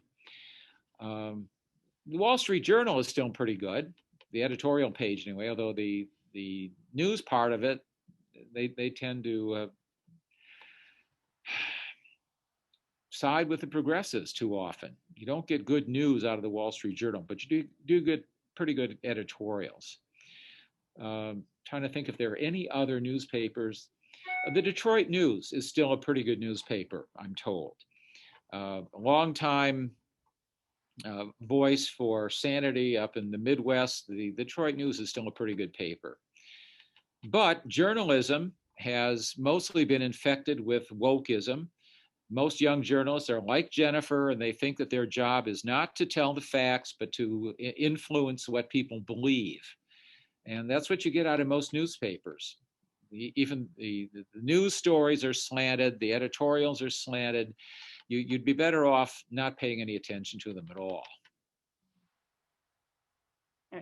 The Wall Street Journal is still pretty good, the editorial page anyway, although the news part of it, they tend to side with the progressives too often. You don't get good news out of the Wall Street Journal, but you do get pretty good editorials. Trying to think if there are any other newspapers. The Detroit News is still a pretty good newspaper, I'm told. A long time voice for sanity up in the Midwest. The Detroit News is still a pretty good paper. But journalism has mostly been infected with wokeism. Most young journalists are like Jennifer, and they think that their job is not to tell the facts, but to influence what people believe. And that's what you get out of most newspapers. Even the news stories are slanted, the editorials are slanted. You'd be better off not paying any attention to them at all.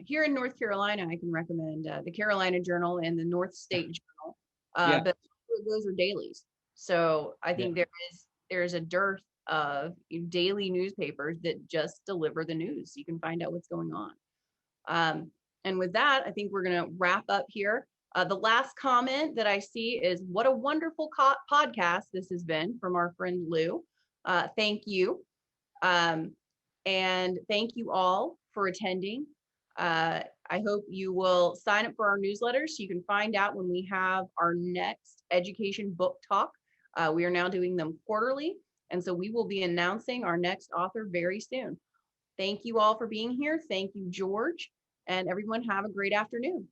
Here in North Carolina, I can recommend the Carolina Journal and the North State Journal, Yeah, but those are dailies. So I yeah. think there's a dearth of daily newspapers that just deliver the news. You can find out what's going on. And with that, I think we're going to wrap up here. The last comment that I see is, what a wonderful podcast this has been, from our friend Lou. Thank you. And thank you all for attending. I hope you will sign up for our newsletter so you can find out when we have our next education book talk. We are now doing them quarterly, and so we will be announcing our next author very soon. Thank you all for being here. Thank you, George, and everyone have a great afternoon.